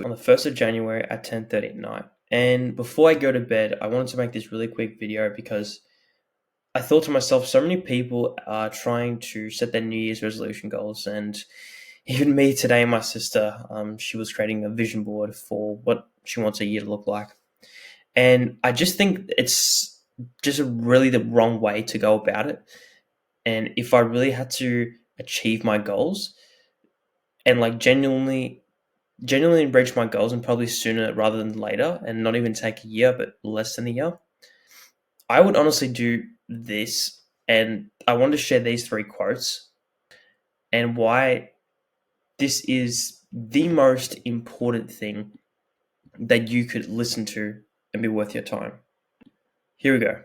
on the 1st of January at 10:30 at night. And before I go to bed, I wanted to make this really quick video because I thought to myself, so many people are trying to set their New Year's resolution goals. And even me today, my sister, she was creating a vision board for what she wants a year to look like. And I just think it's just really the wrong way to go about it. And if I really had to achieve my goals and like genuinely reach my goals, and probably sooner rather than later, and not even take a year, but less than a year, I would honestly do this. And I want to share these 3 quotes and why this is the most important thing that you could listen to and be worth your time. Here we go.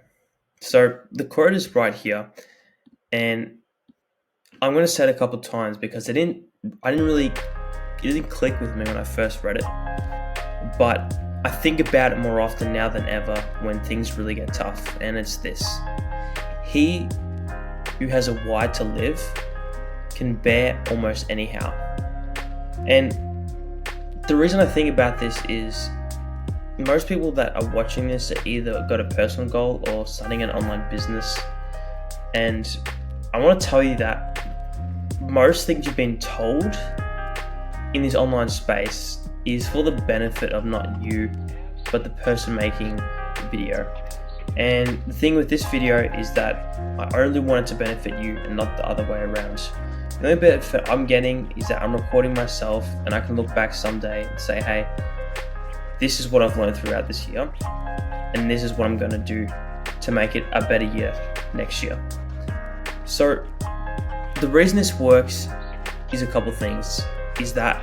So the quote is right here, and I'm going to say it a couple of times because it didn't click with me when I first read it, but I think about it more often now than ever when things really get tough. And it's this: he who has a why to live can bear almost anyhow. And the reason I think about this is most people that are watching this are either got a personal goal or starting an online business. And I want to tell you that most things you've been told in this online space is for the benefit of not you, but the person making the video. And the thing with this video is that I only want it to benefit you and not the other way around. The only benefit I'm getting is that I'm recording myself and I can look back someday and say, hey, this is what I've learned throughout this year, and this is what I'm going to do to make it a better year next year. So the reason this works is a couple things. Is that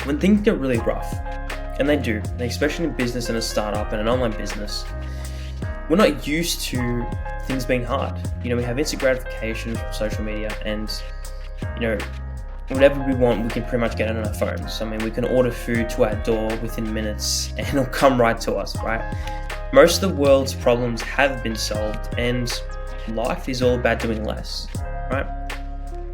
when things get really rough, and they do, especially in business and a startup and an online business, we're not used to things being hard. We have instant gratification from social media, and whatever we want, we can pretty much get it on our phones. We can order food to our door within minutes and it'll come right to us, right? Most of the world's problems have been solved, and life is all about doing less, right?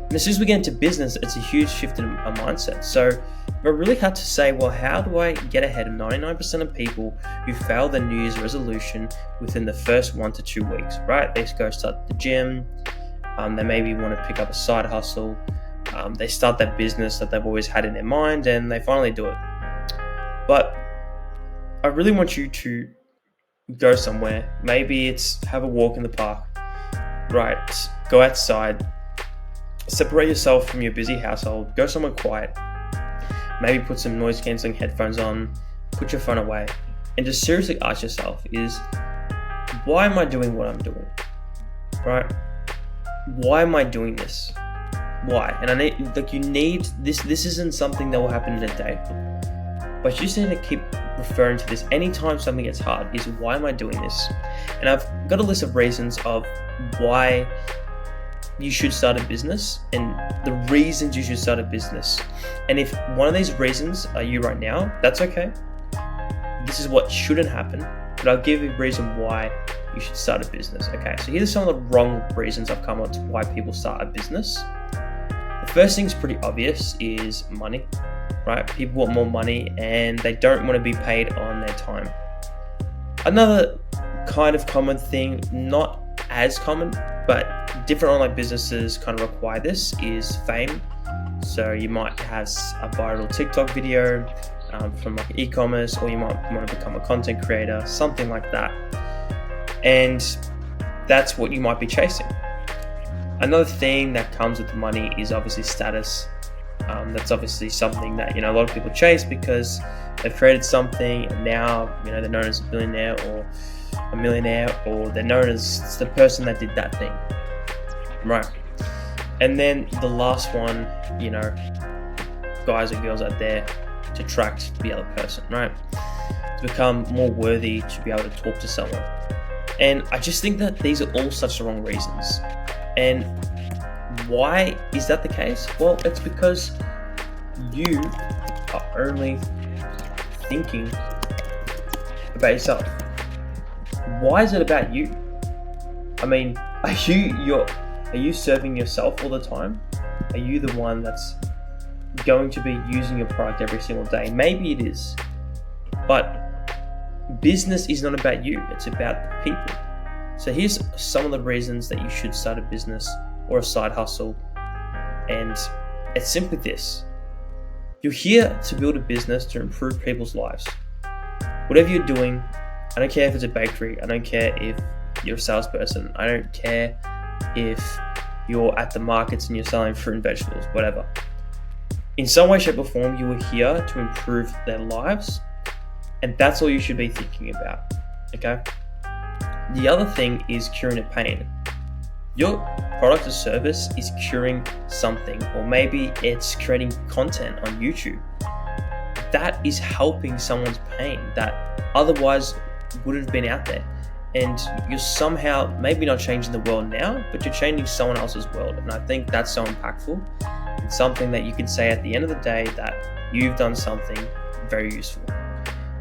And as soon as we get into business, it's a huge shift in a mindset. So if I really had to say, well, how do I get ahead of 99% of people who fail their New Year's resolution within the first 1 to 2 weeks, right? They go start the gym, they maybe want to pick up a side hustle, they start that business that they've always had in their mind, and they finally do it. But I really want you to go somewhere. Maybe it's have a walk in the park, right? Go outside, separate yourself from your busy household, go somewhere quiet, maybe put some noise cancelling headphones on, put your phone away, and just seriously ask yourself why am I doing what I'm doing, right? Why am I doing this? Why? And you need this isn't something that will happen in a day, but you just need to keep referring to this anytime something gets hard. Is why am I doing this? And I've got a list of reasons of why you should start a business and the reasons you should start a business. And if one of these reasons are you right now, that's okay. This is what shouldn't happen, but I'll give you a reason why you should start a business. Okay, so here's some of the wrong reasons I've come up to why people start a business. The first thing is pretty obvious, is money, right? People want more money and they don't want to be paid on their time. Another kind of common thing, not as common, but different online businesses kind of require this, is fame. So you might have a viral TikTok video from like e-commerce, or you might want to become a content creator, something like that. And that's what you might be chasing. Another thing that comes with money is obviously status. That's obviously something that a lot of people chase because they've created something and now they're known as a billionaire or a millionaire, or they're known as the person that did that thing, right? And then the last one, guys or girls out there, to attract the other person, right? To become more worthy to be able to talk to someone. And I just think that these are all such the wrong reasons. And why is that the case? Well, it's because you are only thinking about yourself. Why is it about you? Are you serving yourself all the time? Are you the one that's going to be using your product every single day. Maybe it is, but business is not about you, it's about the people. So here's some of the reasons that you should start a business or a side hustle, and it's simply this. You're here to build a business to improve people's lives. Whatever you're doing, I don't care if it's a bakery, I don't care if you're a salesperson, I don't care if you're at the markets and you're selling fruit and vegetables, whatever. In some way, shape or form, you are here to improve their lives, and that's all you should be thinking about, okay? The other thing is curing a pain. Your product or service is curing something, or maybe it's creating content on YouTube. That is helping someone's pain that otherwise wouldn't have been out there. And you're somehow, maybe not changing the world now, but you're changing someone else's world. And I think that's so impactful. It's something that you can say at the end of the day that you've done something very useful.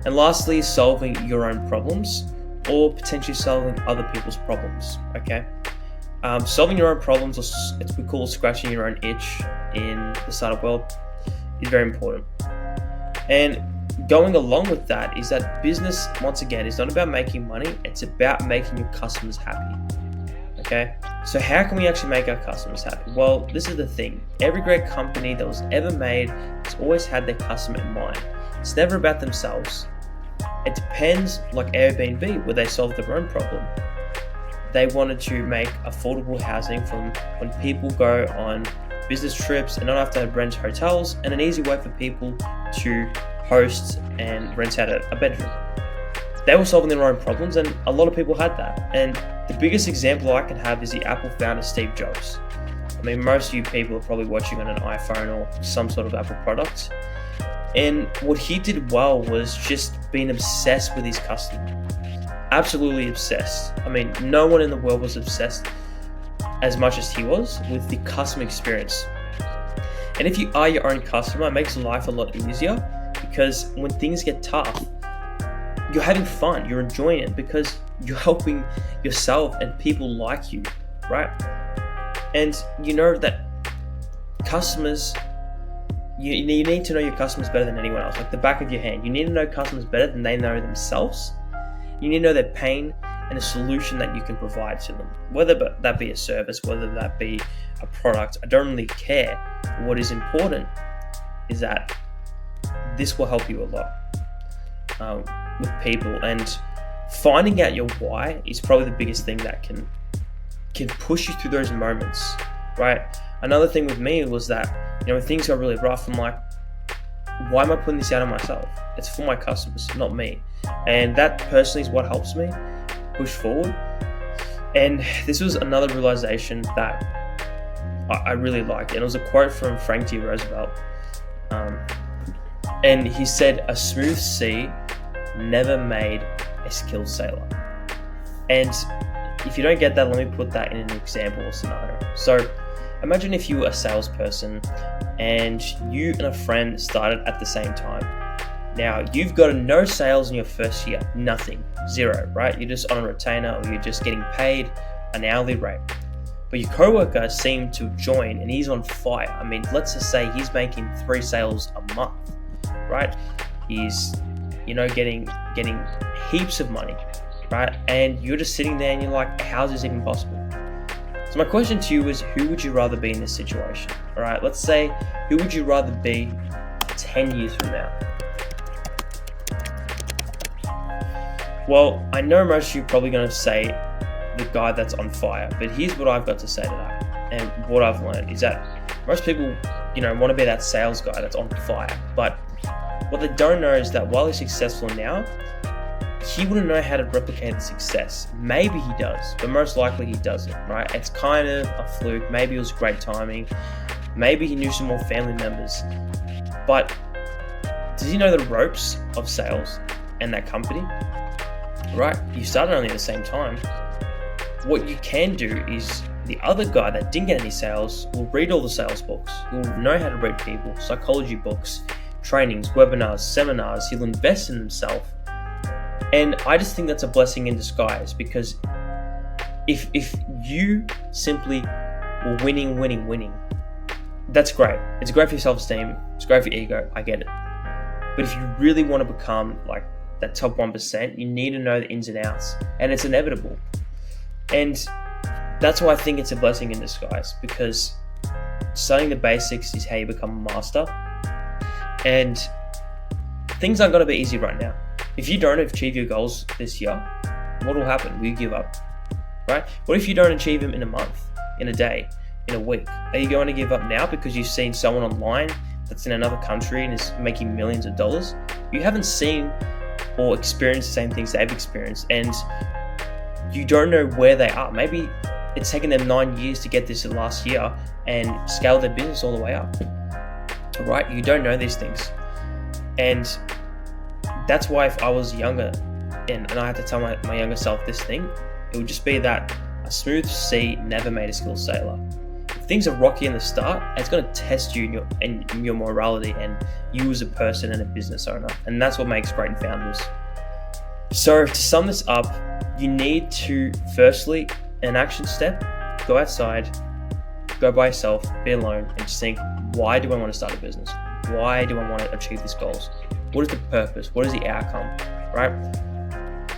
And lastly, solving your own problems, or potentially solving other people's problems, okay? Solving your own problems, or we call scratching your own itch in the startup world, is very important. And going along with that is that business, once again, is not about making money, it's about making your customers happy, okay? So how can we actually make our customers happy? Well, this is the thing. Every great company that was ever made has always had their customer in mind. It's never about themselves. It depends, like Airbnb, where they solved their own problem. They wanted to make affordable housing from when people go on business trips and not have to rent hotels, and an easy way for people to host and rent out a bedroom. They were solving their own problems, and a lot of people had that. And the biggest example I can have is the Apple founder, Steve Jobs. I mean, most of you people are probably watching on an iPhone or some sort of Apple product. And what he did well was just being obsessed with his customer. Absolutely obsessed. I mean, no one in the world was obsessed as much as he was with the customer experience. And if you are your own customer, it makes life a lot easier, because when things get tough, you're having fun, you're enjoying it, because you're helping yourself and people like you, right? And you know that customers, you need to know your customers better than anyone else, like the back of your hand. You need to know customers better than they know themselves. You need to know their pain and a solution that you can provide to them, whether that be a service, whether that be a product. I don't really care. What is important is that this will help you a lot with people, and finding out your why is probably the biggest thing that can push you through those moments, right? Another thing with me was that, when things got really rough, I'm like, why am I putting this out on myself? It's for my customers, not me. And that personally is what helps me push forward. And this was another realization that I really liked. And it was a quote from Frank D. Roosevelt. And he said, "A smooth sea never made a skilled sailor." And if you don't get that, let me put that in an example or scenario. So imagine if you were a salesperson and you and a friend started at the same time. Now, you've got no sales in your first year, nothing, zero, right? You're just on a retainer, or you're just getting paid an hourly rate. But your coworker seemed to join and he's on fire. I mean, let's just say he's making 3 sales a month, right? He's, getting heaps of money, right? And you're just sitting there and you're like, how is this even possible? So my question to you is, who would you rather be in this situation? All right, let's say, who would you rather be 10 years from now? Well, I know most of you are probably going to say the guy that's on fire, but here's what I've got to say to that. And what I've learned is that most people, want to be that sales guy that's on fire. But what they don't know is that while he's successful now, he wouldn't know how to replicate the success. Maybe he does, but most likely he doesn't, right? It's kind of a fluke. Maybe it was great timing. Maybe he knew some more family members. But does he know the ropes of sales and that company? Right? You started only at the same time. What you can do is, the other guy that didn't get any sales will read all the sales books. He'll know how to read people, psychology books, trainings, webinars, seminars. He'll invest in himself. And I just think that's a blessing in disguise, because if you simply were winning, that's great. It's great for your self-esteem. It's great for your ego. I get it. But if you really want to become like that top 1%, you need to know the ins and outs, and it's inevitable. And that's why I think it's a blessing in disguise, because studying the basics is how you become a master. And things aren't going to be easy right now. If you don't achieve your goals this year, what will happen? Will you give up? Right? What if you don't achieve them in a month, in a day, in a week? Are you going to give up now because you've seen someone online that's in another country and is making millions of dollars? You haven't seen or experienced the same things they've experienced, and you don't know where they are. Maybe it's taken them 9 years to get this last year and scale their business all the way up. Right? You don't know these things. And that's why if I was younger and I had to tell my younger self this thing, it would just be that a smooth sea never made a skilled sailor. If things are rocky in the start, it's going to test you and your morality and you as a person and a business owner. And that's what makes great founders. So to sum this up, you need to, firstly, an action step, go outside, go by yourself, be alone, and just think, why do I want to start a business? Why do I want to achieve these goals? What is the purpose? What is the outcome, right?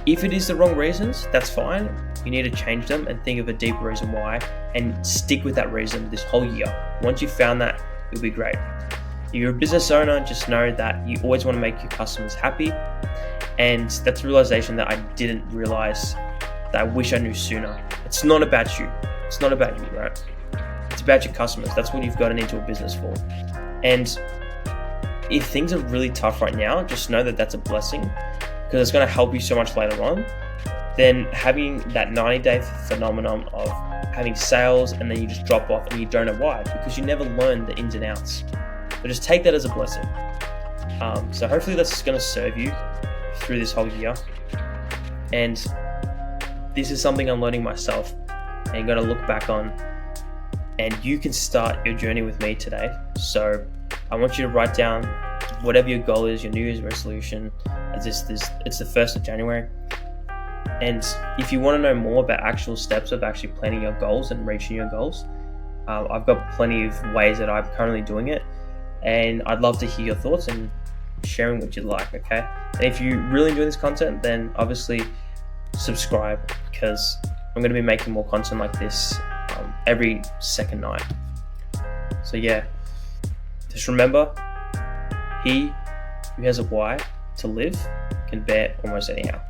If it is the wrong reasons, that's fine. You need to change them and think of a deeper reason why, and stick with that reason this whole year. Once you've found that, it'll be great. If you're a business owner, just know that you always want to make your customers happy. And that's a realization that I didn't realize, that I wish I knew sooner. It's not about you. It's not about you, right? It's about your customers. That's what you've gotten into a business for. And if things are really tough right now, just know that that's a blessing, because it's going to help you so much later on. Then having that 90-day phenomenon of having sales and then you just drop off and you don't know why, because you never learn the ins and outs. But just take that as a blessing. So hopefully that's going to serve you through this whole year. And this is something I'm learning myself and going to look back on. And you can start your journey with me today. So I want you to write down whatever your goal is, your New Year's resolution. It's the 1st of January. And if you want to know more about actual steps of actually planning your goals and reaching your goals, I've got plenty of ways that I'm currently doing it. And I'd love to hear your thoughts and sharing what you'd like, okay? And if you really enjoy this content, then obviously subscribe, because I'm going to be making more content like this every second night. So yeah, just remember, he who has a why to live can bear almost anyhow.